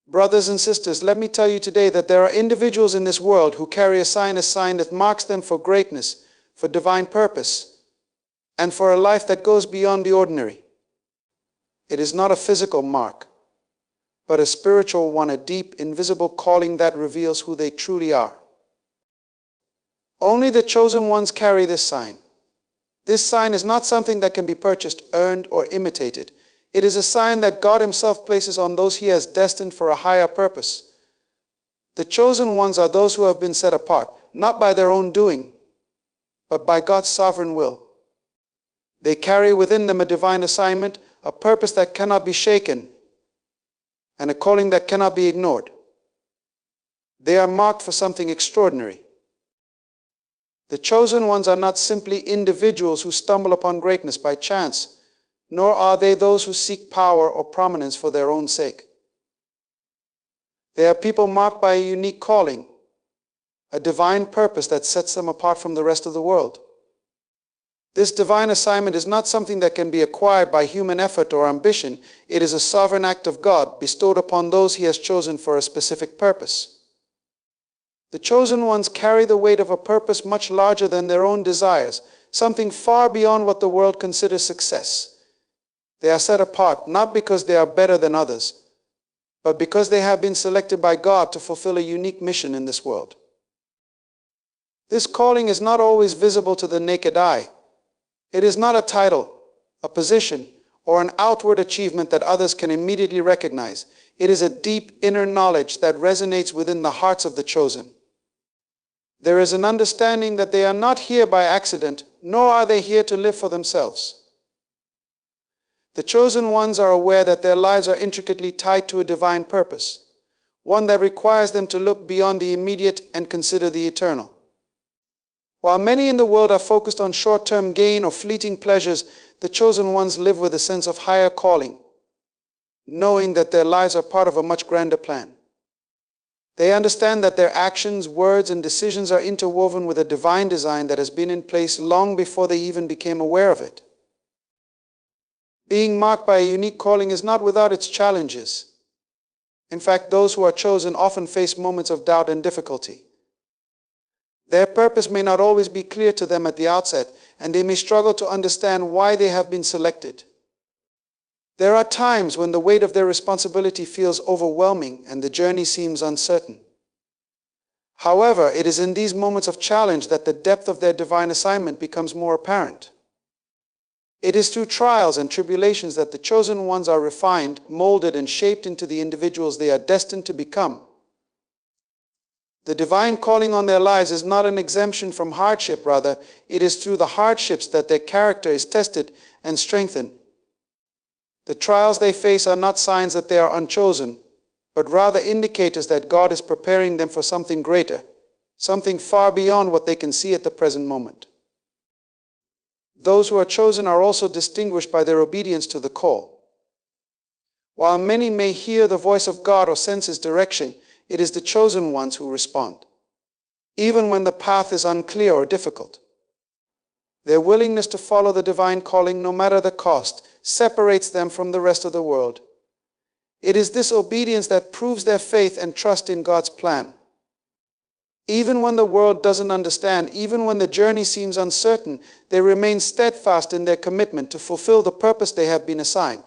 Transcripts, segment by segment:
Brothers and sisters, let me tell you today that there are individuals in this world who carry a sign that marks them for greatness, for divine purpose, and for a life that goes beyond the ordinary. It is not a physical mark, but a spiritual one, a deep, invisible calling that reveals who they truly are. Only the chosen ones carry this sign. This sign is not something that can be purchased, earned, or imitated. It is a sign that God Himself places on those He has destined for a higher purpose. The chosen ones are those who have been set apart, not by their own doing, but by God's sovereign will. They carry within them a divine assignment, a purpose that cannot be shaken, and a calling that cannot be ignored. They are marked for something extraordinary. The chosen ones are not simply individuals who stumble upon greatness by chance, nor are they those who seek power or prominence for their own sake. They are people marked by a unique calling, a divine purpose that sets them apart from the rest of the world. This divine assignment is not something that can be acquired by human effort or ambition. It is a sovereign act of God bestowed upon those He has chosen for a specific purpose. The chosen ones carry the weight of a purpose much larger than their own desires, something far beyond what the world considers success. They are set apart not because they are better than others, but because they have been selected by God to fulfill a unique mission in this world. This calling is not always visible to the naked eye. It is not a title, a position, or an outward achievement that others can immediately recognize. It is a deep inner knowledge that resonates within the hearts of the chosen. There is an understanding that they are not here by accident, nor are they here to live for themselves. The chosen ones are aware that their lives are intricately tied to a divine purpose, one that requires them to look beyond the immediate and consider the eternal. While many in the world are focused on short-term gain or fleeting pleasures, the chosen ones live with a sense of higher calling, knowing that their lives are part of a much grander plan. They understand that their actions, words, and decisions are interwoven with a divine design that has been in place long before they even became aware of it. Being marked by a unique calling is not without its challenges. In fact, those who are chosen often face moments of doubt and difficulty. Their purpose may not always be clear to them at the outset, and they may struggle to understand why they have been selected. There are times when the weight of their responsibility feels overwhelming and the journey seems uncertain. However, it is in these moments of challenge that the depth of their divine assignment becomes more apparent. It is through trials and tribulations that the chosen ones are refined, molded, and shaped into the individuals they are destined to become. The divine calling on their lives is not an exemption from hardship, rather, it is through the hardships that their character is tested and strengthened. The trials they face are not signs that they are unchosen, but rather indicators that God is preparing them for something greater, something far beyond what they can see at the present moment. Those who are chosen are also distinguished by their obedience to the call. While many may hear the voice of God or sense His direction, it is the chosen ones who respond, even when the path is unclear or difficult. Their willingness to follow the divine calling, no matter the cost, separates them from the rest of the world. It is this obedience that proves their faith and trust in God's plan. Even when the world doesn't understand, even when the journey seems uncertain, they remain steadfast in their commitment to fulfill the purpose they have been assigned.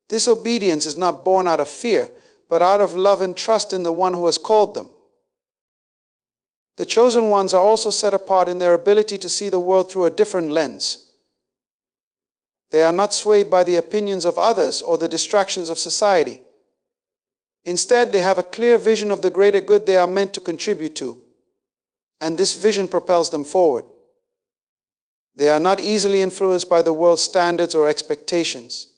This obedience is not born out of fear, but out of love and trust in the one who has called them. The chosen ones are also set apart in their ability to see the world through a different lens. They are not swayed by the opinions of others or the distractions of society. Instead, they have a clear vision of the greater good they are meant to contribute to, and this vision propels them forward. They are not easily influenced by the world's standards or expectations.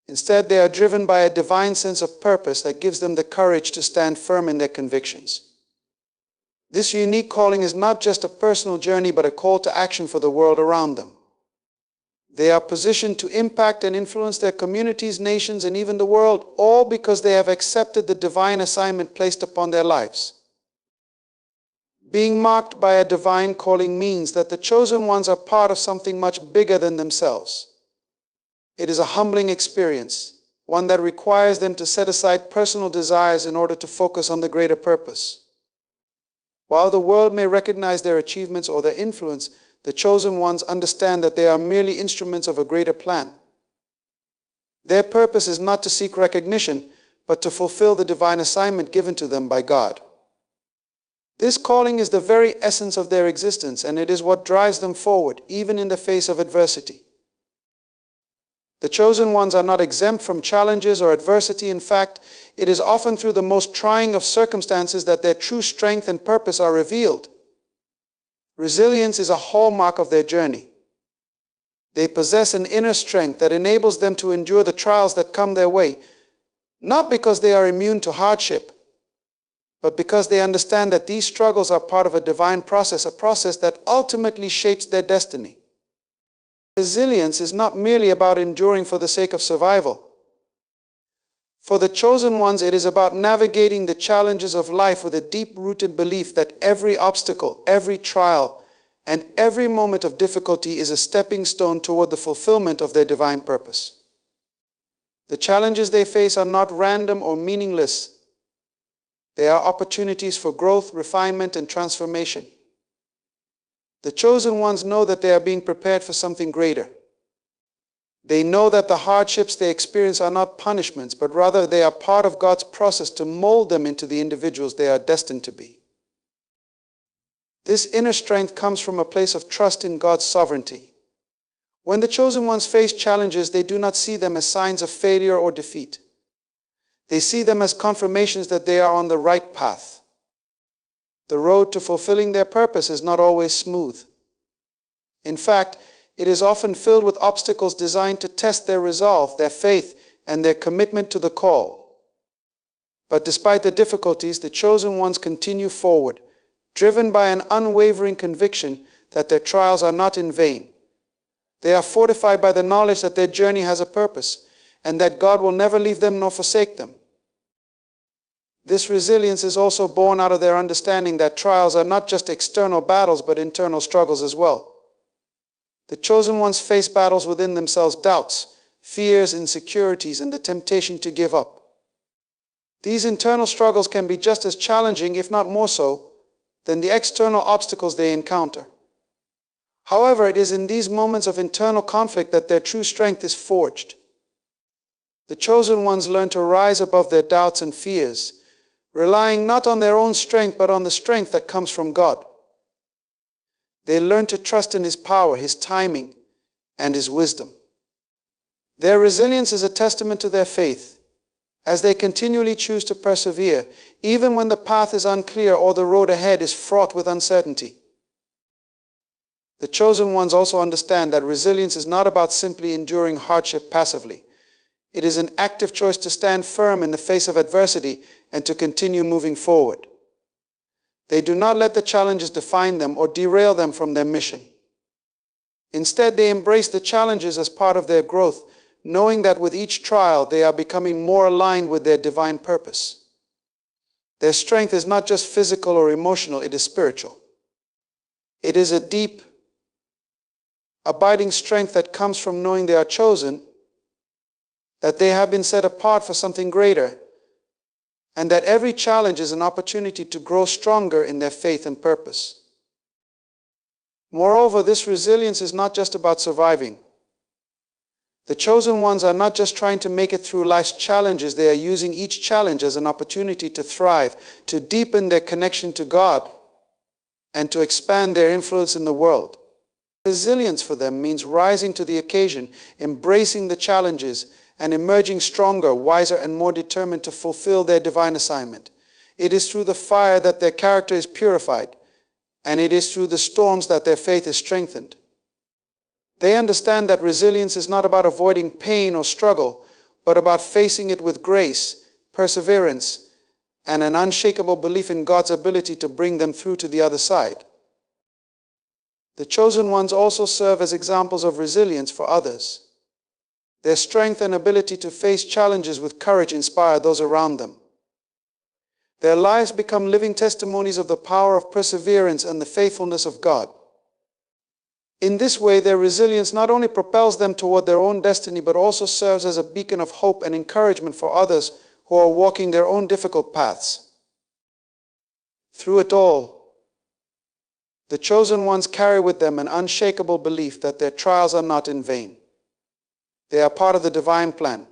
Instead, they are driven by a divine sense of purpose that gives them the courage to stand firm in their convictions. This unique calling is not just a personal journey, but a call to action for the world around them. They are positioned to impact and influence their communities, nations, and even the world, all because they have accepted the divine assignment placed upon their lives. Being marked by a divine calling means that the chosen ones are part of something much bigger than themselves. It is a humbling experience, one that requires them to set aside personal desires in order to focus on the greater purpose. While the world may recognize their achievements or their influence, the chosen ones understand that they are merely instruments of a greater plan. Their purpose is not to seek recognition, but to fulfill the divine assignment given to them by God. This calling is the very essence of their existence, and it is what drives them forward, even in the face of adversity. The chosen ones are not exempt from challenges or adversity. In fact, it is often through the most trying of circumstances that their true strength and purpose are revealed. Resilience is a hallmark of their journey. They possess an inner strength that enables them to endure the trials that come their way, not because they are immune to hardship, but because they understand that these struggles are part of a divine process, a process that ultimately shapes their destiny. Resilience is not merely about enduring for the sake of survival. For the chosen ones, it is about navigating the challenges of life with a deep-rooted belief that every obstacle, every trial, and every moment of difficulty is a stepping stone toward the fulfillment of their divine purpose. The challenges they face are not random or meaningless. They are opportunities for growth, refinement, and transformation. The chosen ones know that they are being prepared for something greater. They know that the hardships they experience are not punishments, but rather they are part of God's process to mold them into the individuals they are destined to be. This inner strength comes from a place of trust in God's sovereignty. When the chosen ones face challenges, they do not see them as signs of failure or defeat. They see them as confirmations that they are on the right path. The road to fulfilling their purpose is not always smooth. In fact, it is often filled with obstacles designed to test their resolve, their faith, and their commitment to the call. But despite the difficulties, the chosen ones continue forward, driven by an unwavering conviction that their trials are not in vain. They are fortified by the knowledge that their journey has a purpose, and that God will never leave them nor forsake them. This resilience is also born out of their understanding that trials are not just external battles, but internal struggles as well. The chosen ones face battles within themselves, doubts, fears, insecurities, and the temptation to give up. These internal struggles can be just as challenging, if not more so, than the external obstacles they encounter. However, it is in these moments of internal conflict that their true strength is forged. The chosen ones learn to rise above their doubts and fears, relying not on their own strength, but on the strength that comes from God. They learn to trust in His power, His timing, and His wisdom. Their resilience is a testament to their faith, as they continually choose to persevere, even when the path is unclear or the road ahead is fraught with uncertainty. The chosen ones also understand that resilience is not about simply enduring hardship passively. It is an active choice to stand firm in the face of adversity and to continue moving forward. They do not let the challenges define them or derail them from their mission. Instead, they embrace the challenges as part of their growth, knowing that with each trial they are becoming more aligned with their divine purpose. Their strength is not just physical or emotional, it is spiritual. It is a deep, abiding strength that comes from knowing they are chosen, that they have been set apart for something greater, and that every challenge is an opportunity to grow stronger in their faith and purpose. Moreover, this resilience is not just about surviving. The chosen ones are not just trying to make it through life's challenges, they are using each challenge as an opportunity to thrive, to deepen their connection to God, and to expand their influence in the world. Resilience for them means rising to the occasion, embracing the challenges, and emerging stronger, wiser, and more determined to fulfill their divine assignment. It is through the fire that their character is purified, and it is through the storms that their faith is strengthened. They understand that resilience is not about avoiding pain or struggle, but about facing it with grace, perseverance, and an unshakable belief in God's ability to bring them through to the other side. The chosen ones also serve as examples of resilience for others. Their strength and ability to face challenges with courage inspire those around them. Their lives become living testimonies of the power of perseverance and the faithfulness of God. In this way, their resilience not only propels them toward their own destiny, but also serves as a beacon of hope and encouragement for others who are walking their own difficult paths. Through it all, the chosen ones carry with them an unshakable belief that their trials are not in vain. They are part of the divine plan,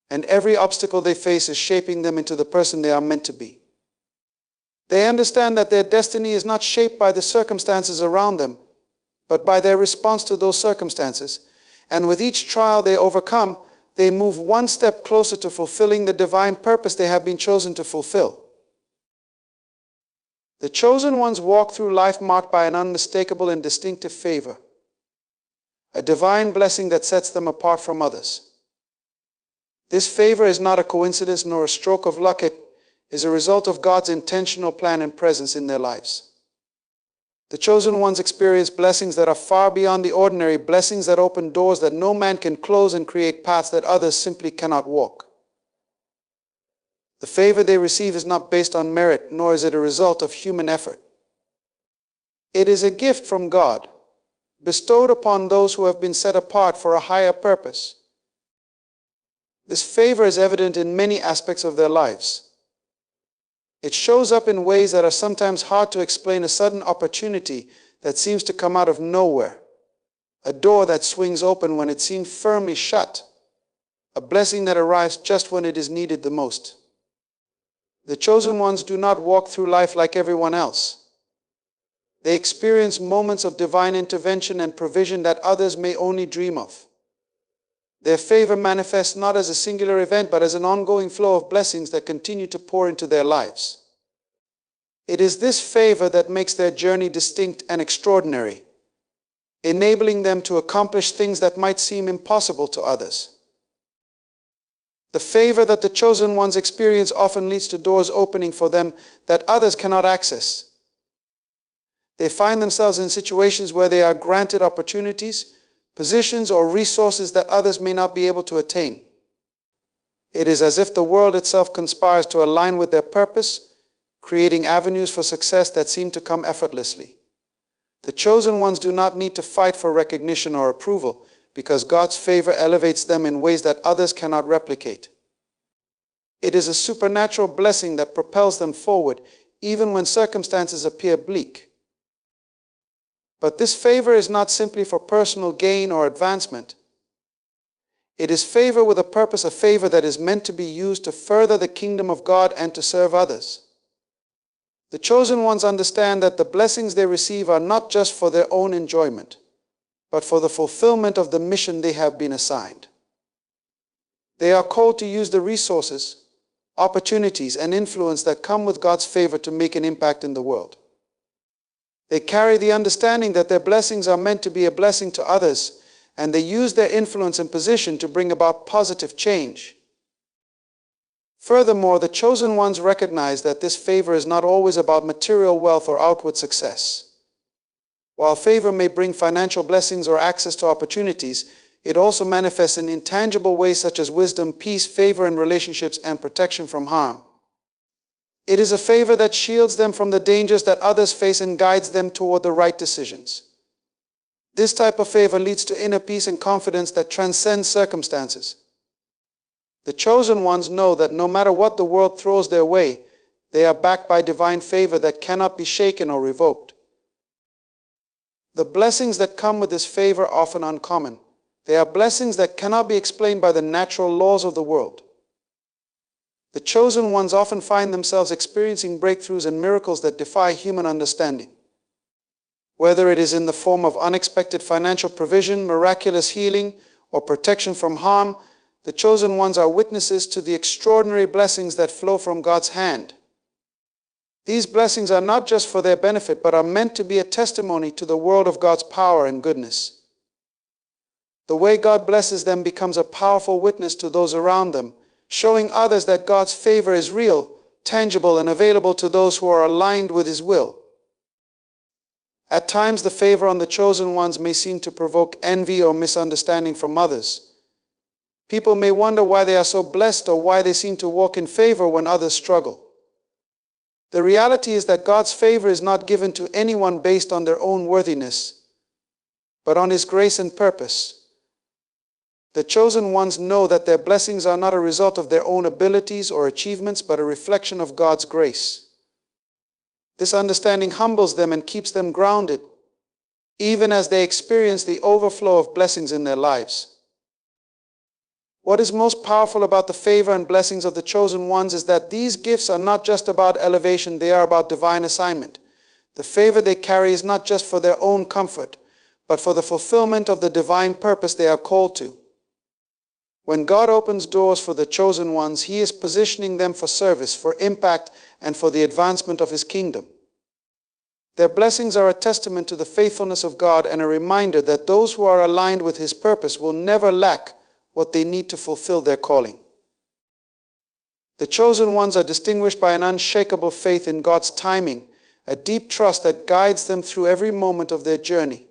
and every obstacle they face is shaping them into the person they are meant to be. They understand that their destiny is not shaped by the circumstances around them, but by their response to those circumstances. And with each trial they overcome, they move one step closer to fulfilling the divine purpose they have been chosen to fulfill. The chosen ones walk through life marked by an unmistakable and distinctive favor, a divine blessing that sets them apart from others. This favor is not a coincidence nor a stroke of luck. It is a result of God's intentional plan and presence in their lives. The chosen ones experience blessings that are far beyond the ordinary, blessings that open doors that no man can close and create paths that others simply cannot walk. The favor they receive is not based on merit, nor is it a result of human effort. It is a gift from God, bestowed upon those who have been set apart for a higher purpose. This favor is evident in many aspects of their lives. It shows up in ways that are sometimes hard to explain: a sudden opportunity that seems to come out of nowhere, a door that swings open when it seemed firmly shut, a blessing that arrives just when it is needed the most. The chosen ones do not walk through life like everyone else. They experience moments of divine intervention and provision that others may only dream of. Their favor manifests not as a singular event, but as an ongoing flow of blessings that continue to pour into their lives. It is this favor that makes their journey distinct and extraordinary, enabling them to accomplish things that might seem impossible to others. The favor that the chosen ones experience often leads to doors opening for them that others cannot access. They find themselves in situations where they are granted opportunities, positions, or resources that others may not be able to attain. It is as if the world itself conspires to align with their purpose, creating avenues for success that seem to come effortlessly. The chosen ones do not need to fight for recognition or approval, because God's favor elevates them in ways that others cannot replicate. It is a supernatural blessing that propels them forward, even when circumstances appear bleak. But this favor is not simply for personal gain or advancement. It is favor with a purpose, a favor that is meant to be used to further the kingdom of God and to serve others. The chosen ones understand that the blessings they receive are not just for their own enjoyment, but for the fulfillment of the mission they have been assigned. They are called to use the resources, opportunities, and influence that come with God's favor to make an impact in the world. They carry the understanding that their blessings are meant to be a blessing to others, and they use their influence and position to bring about positive change. Furthermore, the chosen ones recognize that this favor is not always about material wealth or outward success. While favor may bring financial blessings or access to opportunities, it also manifests in intangible ways such as wisdom, peace, favor in relationships, and protection from harm. It is a favor that shields them from the dangers that others face and guides them toward the right decisions. This type of favor leads to inner peace and confidence that transcends circumstances. The chosen ones know that no matter what the world throws their way, they are backed by divine favor that cannot be shaken or revoked. The blessings that come with this favor are often uncommon. They are blessings that cannot be explained by the natural laws of the world. The chosen ones often find themselves experiencing breakthroughs and miracles that defy human understanding. Whether it is in the form of unexpected financial provision, miraculous healing, or protection from harm, the chosen ones are witnesses to the extraordinary blessings that flow from God's hand. These blessings are not just for their benefit, but are meant to be a testimony to the world of God's power and goodness. The way God blesses them becomes a powerful witness to those around them, showing others that God's favor is real, tangible, and available to those who are aligned with His will. At times, the favor on the chosen ones may seem to provoke envy or misunderstanding from others. People may wonder why they are so blessed or why they seem to walk in favor when others struggle. The reality is that God's favor is not given to anyone based on their own worthiness, but on His grace and purpose. The chosen ones know that their blessings are not a result of their own abilities or achievements, but a reflection of God's grace. This understanding humbles them and keeps them grounded, even as they experience the overflow of blessings in their lives. What is most powerful about the favor and blessings of the chosen ones is that these gifts are not just about elevation, they are about divine assignment. The favor they carry is not just for their own comfort, but for the fulfillment of the divine purpose they are called to. When God opens doors for the chosen ones, He is positioning them for service, for impact, and for the advancement of His kingdom. Their blessings are a testament to the faithfulness of God and a reminder that those who are aligned with His purpose will never lack what they need to fulfill their calling. The chosen ones are distinguished by an unshakable faith in God's timing, a deep trust that guides them through every moment of their journey.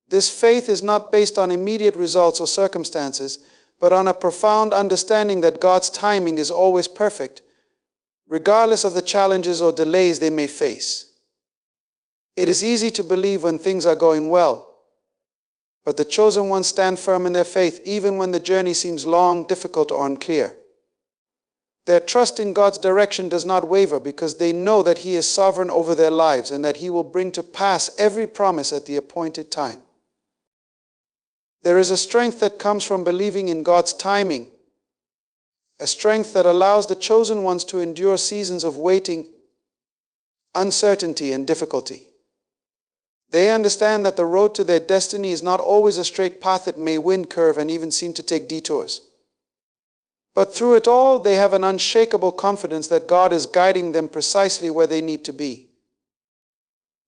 This faith is not based on immediate results or circumstances, but on a profound understanding that God's timing is always perfect, regardless of the challenges or delays they may face. It is easy to believe when things are going well, but the chosen ones stand firm in their faith even when the journey seems long, difficult, or unclear. Their trust in God's direction does not waver because they know that He is sovereign over their lives and that He will bring to pass every promise at the appointed time. There is a strength that comes from believing in God's timing, a strength that allows the chosen ones to endure seasons of waiting, uncertainty, and difficulty. They understand that the road to their destiny is not always a straight path. It may wind curve and even seem to take detours. But through it all, they have an unshakable confidence that God is guiding them precisely where they need to be.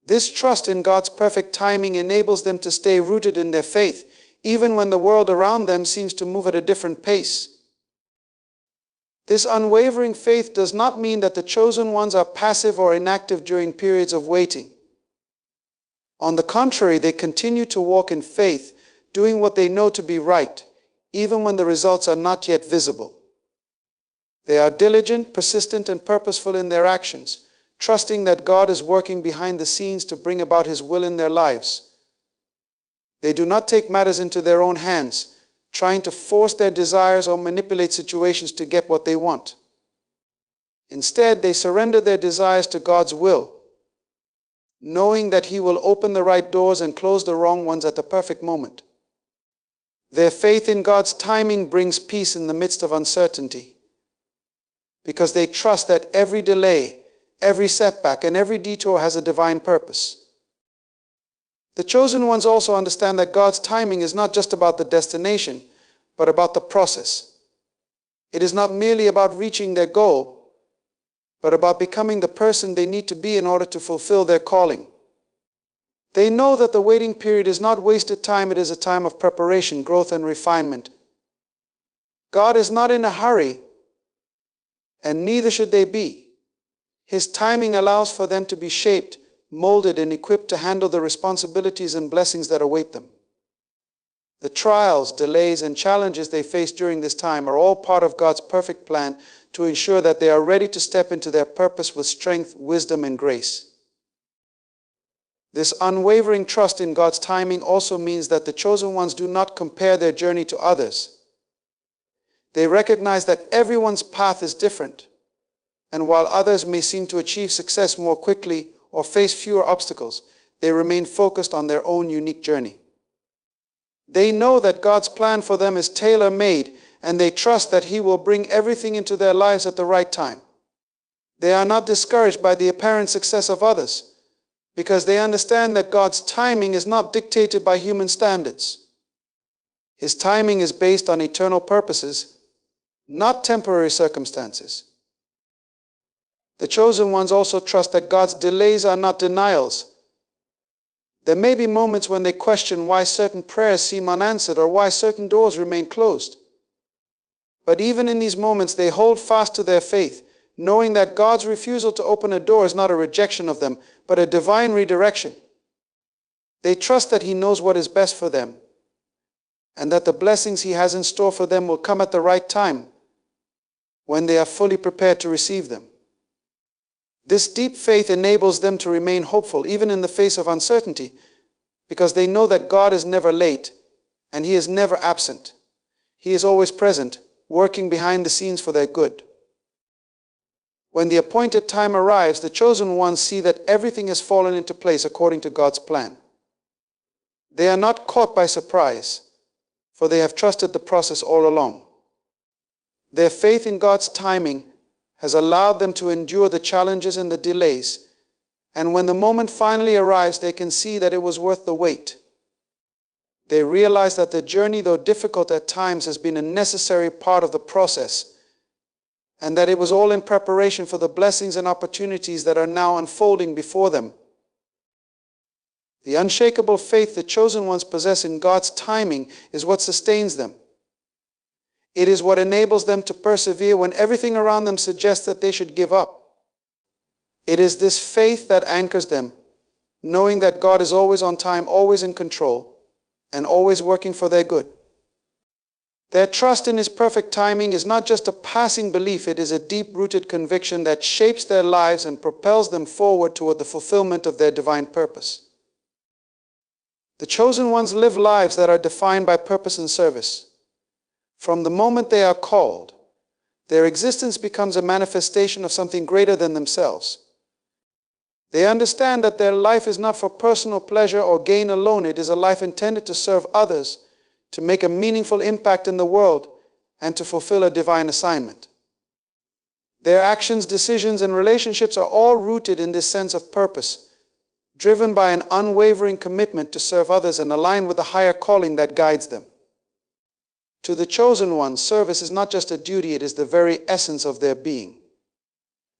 This trust in God's perfect timing enables them to stay rooted in their faith, even when the world around them seems to move at a different pace. This unwavering faith does not mean that the chosen ones are passive or inactive during periods of waiting. On the contrary, they continue to walk in faith, doing what they know to be right, even when the results are not yet visible. They are diligent, persistent, and purposeful in their actions, trusting that God is working behind the scenes to bring about His will in their lives. They do not take matters into their own hands, trying to force their desires or manipulate situations to get what they want. Instead, they surrender their desires to God's will, knowing that He will open the right doors and close the wrong ones at the perfect moment. Their faith in God's timing brings peace in the midst of uncertainty, because they trust that every delay, every setback, and every detour has a divine purpose. The chosen ones also understand that God's timing is not just about the destination, but about the process. It is not merely about reaching their goal, but about becoming the person they need to be in order to fulfill their calling. They know that the waiting period is not wasted time, it is a time of preparation, growth, and refinement. God is not in a hurry, and neither should they be. His timing allows for them to be shaped, molded, and equipped to handle the responsibilities and blessings that await them. The trials, delays, and challenges they face during this time are all part of God's perfect plan to ensure that they are ready to step into their purpose with strength, wisdom, and grace. This unwavering trust in God's timing also means that the chosen ones do not compare their journey to others. They recognize that everyone's path is different, and while others may seem to achieve success more quickly or face fewer obstacles, they remain focused on their own unique journey. They know that God's plan for them is tailor-made, and they trust that He will bring everything into their lives at the right time. They are not discouraged by the apparent success of others, because they understand that God's timing is not dictated by human standards. His timing is based on eternal purposes, not temporary circumstances. The chosen ones also trust that God's delays are not denials. There may be moments when they question why certain prayers seem unanswered or why certain doors remain closed. But even in these moments, they hold fast to their faith, knowing that God's refusal to open a door is not a rejection of them, but a divine redirection. They trust that He knows what is best for them, and that the blessings He has in store for them will come at the right time, when they are fully prepared to receive them. This deep faith enables them to remain hopeful even in the face of uncertainty, because they know that God is never late and He is never absent. He is always present, working behind the scenes for their good. When the appointed time arrives, the chosen ones see that everything has fallen into place according to God's plan. They are not caught by surprise, for they have trusted the process all along. Their faith in God's timing has allowed them to endure the challenges and the delays, and when the moment finally arrives, they can see that it was worth the wait. They realize that the journey, though difficult at times, has been a necessary part of the process, and that it was all in preparation for the blessings and opportunities that are now unfolding before them. The unshakable faith the chosen ones possess in God's timing is what sustains them. It is what enables them to persevere when everything around them suggests that they should give up. It is this faith that anchors them, knowing that God is always on time, always in control, and always working for their good. Their trust in His perfect timing is not just a passing belief, it is a deep-rooted conviction that shapes their lives and propels them forward toward the fulfillment of their divine purpose. The chosen ones live lives that are defined by purpose and service. From the moment they are called, their existence becomes a manifestation of something greater than themselves. They understand that their life is not for personal pleasure or gain alone. It is a life intended to serve others, to make a meaningful impact in the world, and to fulfill a divine assignment. Their actions, decisions, and relationships are all rooted in this sense of purpose, driven by an unwavering commitment to serve others and align with the higher calling that guides them. To the chosen ones, service is not just a duty, it is the very essence of their being.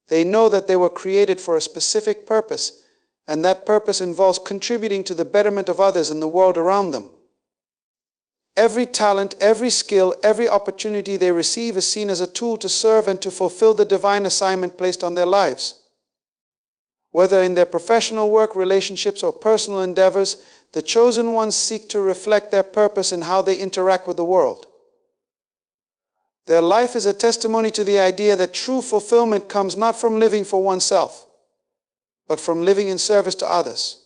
They know that they were created for a specific purpose, and that purpose involves contributing to the betterment of others in the world around them. Every talent, every skill, every opportunity they receive is seen as a tool to serve and to fulfill the divine assignment placed on their lives. Whether in their professional work, relationships, or personal endeavors, the chosen ones seek to reflect their purpose in how they interact with the world. Their life is a testimony to the idea that true fulfillment comes not from living for oneself, but from living in service to others.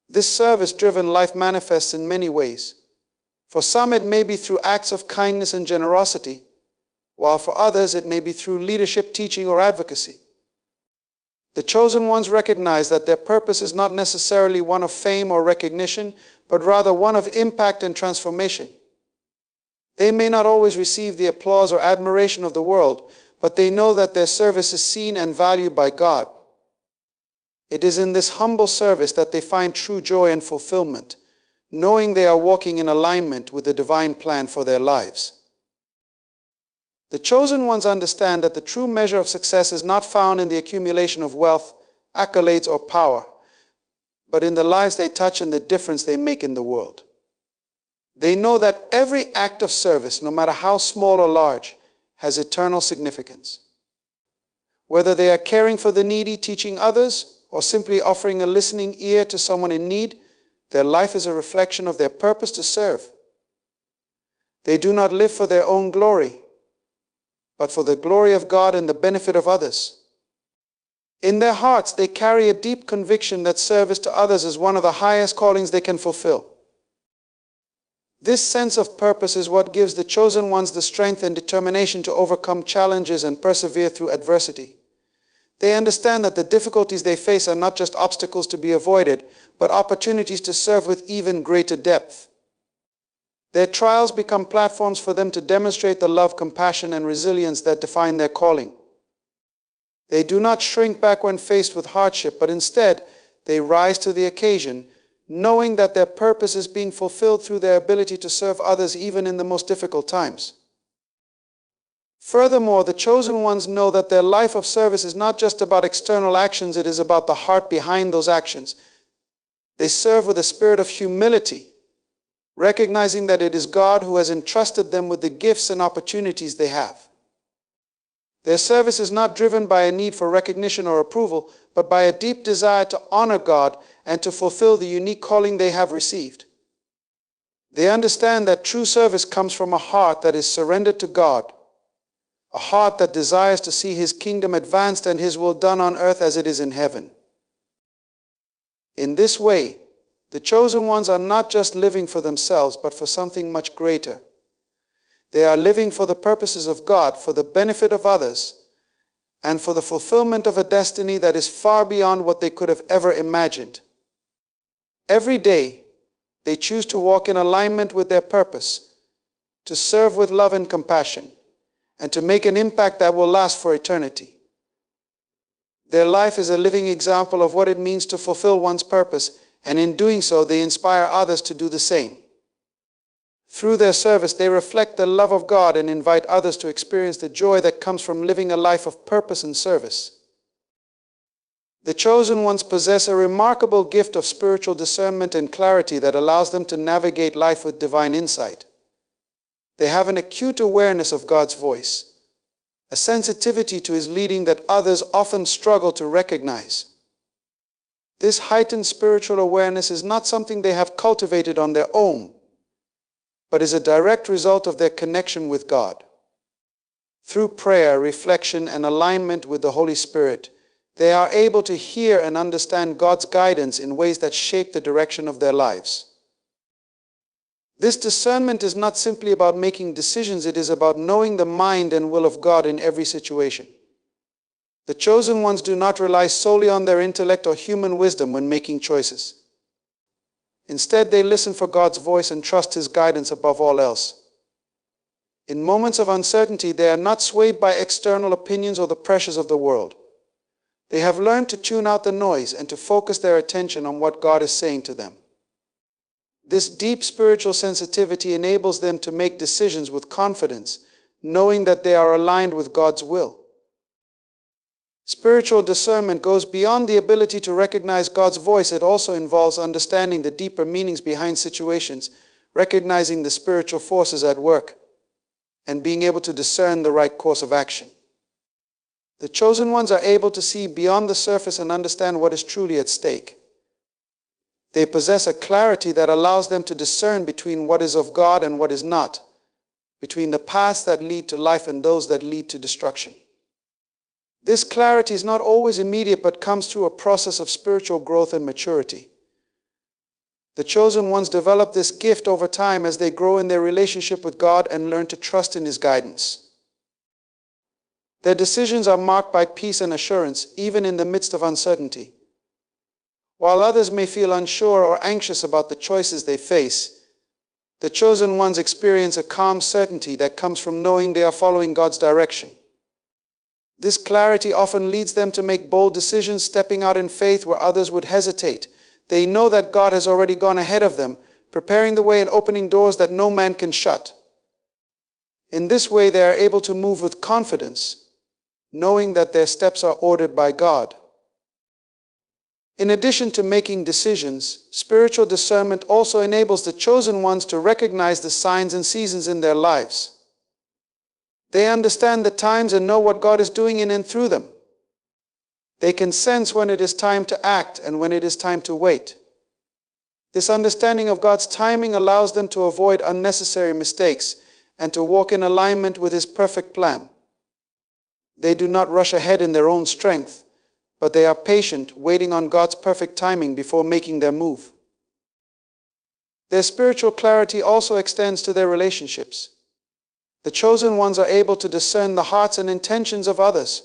This service-driven life manifests in many ways. For some, it may be through acts of kindness and generosity, while for others, it may be through leadership, teaching, or advocacy. The chosen ones recognize that their purpose is not necessarily one of fame or recognition, but rather one of impact and transformation. They may not always receive the applause or admiration of the world, but they know that their service is seen and valued by God. It is in this humble service that they find true joy and fulfillment, knowing they are walking in alignment with the divine plan for their lives. The chosen ones understand that the true measure of success is not found in the accumulation of wealth, accolades, or power, but in the lives they touch and the difference they make in the world. They know that every act of service, no matter how small or large, has eternal significance. Whether they are caring for the needy, teaching others, or simply offering a listening ear to someone in need, their life is a reflection of their purpose to serve. They do not live for their own glory, but for the glory of God and the benefit of others. In their hearts, they carry a deep conviction that service to others is one of the highest callings they can fulfill. This sense of purpose is what gives the chosen ones the strength and determination to overcome challenges and persevere through adversity. They understand that the difficulties they face are not just obstacles to be avoided, but opportunities to serve with even greater depth. Their trials become platforms for them to demonstrate the love, compassion, and resilience that define their calling. They do not shrink back when faced with hardship, but instead, they rise to the occasion, knowing that their purpose is being fulfilled through their ability to serve others even in the most difficult times. Furthermore, the chosen ones know that their life of service is not just about external actions, it is about the heart behind those actions. They serve with a spirit of humility, recognizing that it is God who has entrusted them with the gifts and opportunities they have. Their service is not driven by a need for recognition or approval, but by a deep desire to honor God and to fulfill the unique calling they have received. They understand that true service comes from a heart that is surrendered to God, a heart that desires to see His kingdom advanced and His will done on earth as it is in heaven. In this way, The chosen ones are not just living for themselves, but for something much greater. They are living for the purposes of God, for the benefit of others, and for the fulfillment of a destiny that is far beyond what they could have ever imagined. Every day, they choose to walk in alignment with their purpose, to serve with love and compassion, and to make an impact that will last for eternity. Their life is a living example of what it means to fulfill one's purpose, and in doing so, they inspire others to do the same. Through their service, they reflect the love of God and invite others to experience the joy that comes from living a life of purpose and service. The chosen ones possess a remarkable gift of spiritual discernment and clarity that allows them to navigate life with divine insight. They have an acute awareness of God's voice, a sensitivity to His leading that others often struggle to recognize. This heightened spiritual awareness is not something they have cultivated on their own, but is a direct result of their connection with God. Through prayer, reflection, and alignment with the Holy Spirit, they are able to hear and understand God's guidance in ways that shape the direction of their lives. This discernment is not simply about making decisions, it is about knowing the mind and will of God in every situation. The chosen ones do not rely solely on their intellect or human wisdom when making choices. Instead, they listen for God's voice and trust His guidance above all else. In moments of uncertainty, they are not swayed by external opinions or the pressures of the world. They have learned to tune out the noise and to focus their attention on what God is saying to them. This deep spiritual sensitivity enables them to make decisions with confidence, knowing that they are aligned with God's will. Spiritual discernment goes beyond the ability to recognize God's voice. It also involves understanding the deeper meanings behind situations, recognizing the spiritual forces at work, and being able to discern the right course of action. The chosen ones are able to see beyond the surface and understand what is truly at stake. They possess a clarity that allows them to discern between what is of God and what is not, between the paths that lead to life and those that lead to destruction. This clarity is not always immediate, but comes through a process of spiritual growth and maturity. The chosen ones develop this gift over time as they grow in their relationship with God and learn to trust in His guidance. Their decisions are marked by peace and assurance, even in the midst of uncertainty. While others may feel unsure or anxious about the choices they face, the chosen ones experience a calm certainty that comes from knowing they are following God's direction. This clarity often leads them to make bold decisions, stepping out in faith where others would hesitate. They know that God has already gone ahead of them, preparing the way and opening doors that no man can shut. In this way, they are able to move with confidence, knowing that their steps are ordered by God. In addition to making decisions, spiritual discernment also enables the chosen ones to recognize the signs and seasons in their lives. They understand the times and know what God is doing in and through them. They can sense when it is time to act and when it is time to wait. This understanding of God's timing allows them to avoid unnecessary mistakes and to walk in alignment with His perfect plan. They do not rush ahead in their own strength, but they are patient, waiting on God's perfect timing before making their move. Their spiritual clarity also extends to their relationships. The chosen ones are able to discern the hearts and intentions of others,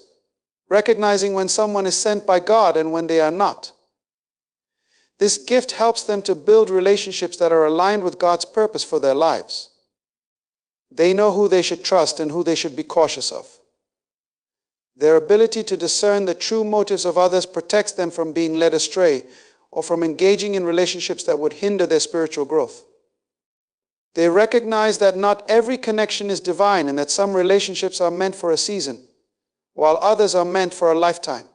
recognizing when someone is sent by God and when they are not. This gift helps them to build relationships that are aligned with God's purpose for their lives. They know who they should trust and who they should be cautious of. Their ability to discern the true motives of others protects them from being led astray or from engaging in relationships that would hinder their spiritual growth. They recognize that not every connection is divine and that some relationships are meant for a season, while others are meant for a lifetime.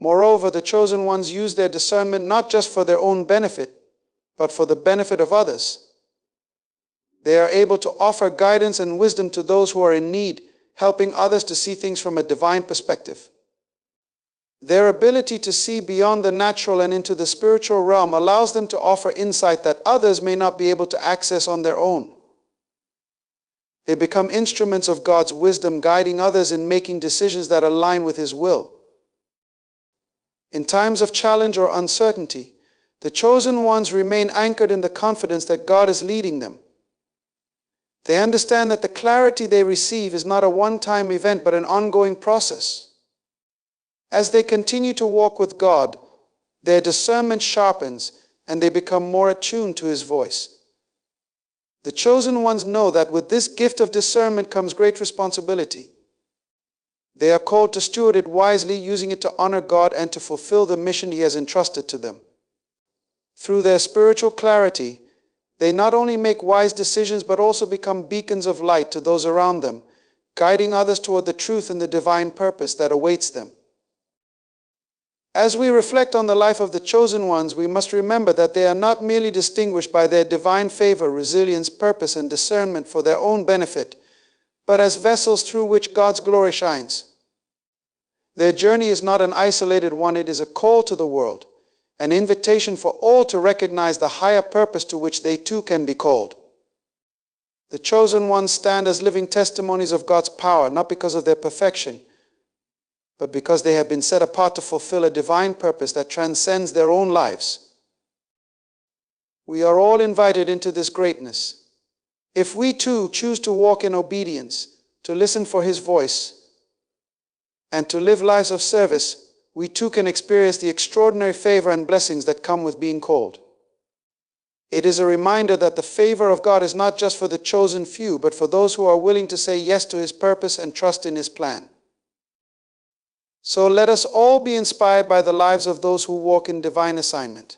Moreover, the chosen ones use their discernment not just for their own benefit, but for the benefit of others. They are able to offer guidance and wisdom to those who are in need, helping others to see things from a divine perspective. Their ability to see beyond the natural and into the spiritual realm allows them to offer insight that others may not be able to access on their own. They become instruments of God's wisdom, guiding others in making decisions that align with His will. In times of challenge or uncertainty, The chosen ones remain anchored in the confidence that God is leading them. They understand that the clarity they receive is not a one-time event but an ongoing process. As they continue to walk with God, their discernment sharpens and they become more attuned to His voice. The chosen ones know that with this gift of discernment comes great responsibility. They are called to steward it wisely, using it to honor God and to fulfill the mission He has entrusted to them. Through their spiritual clarity, they not only make wise decisions but also become beacons of light to those around them, guiding others toward the truth and the divine purpose that awaits them. As we reflect on the life of the chosen ones, we must remember that they are not merely distinguished by their divine favor, resilience, purpose, and discernment for their own benefit, but as vessels through which God's glory shines. Their journey is not an isolated one, it is a call to the world, an invitation for all to recognize the higher purpose to which they too can be called. The chosen ones stand as living testimonies of God's power, not because of their perfection, but because they have been set apart to fulfill a divine purpose that transcends their own lives. We are all invited into this greatness. If we too choose to walk in obedience, to listen for His voice, and to live lives of service, we too can experience the extraordinary favor and blessings that come with being called. It is a reminder that the favor of God is not just for the chosen few, but for those who are willing to say yes to His purpose and trust in His plan. So let us all be inspired by the lives of those who walk in divine assignment.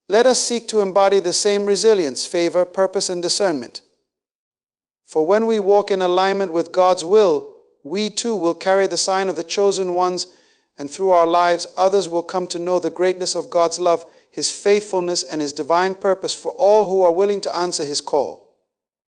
Let us seek to embody the same resilience, favor, purpose, and discernment. For when we walk in alignment with God's will, we too will carry the sign of the chosen ones, and through our lives, others will come to know the greatness of God's love, His faithfulness, and His divine purpose for all who are willing to answer His call.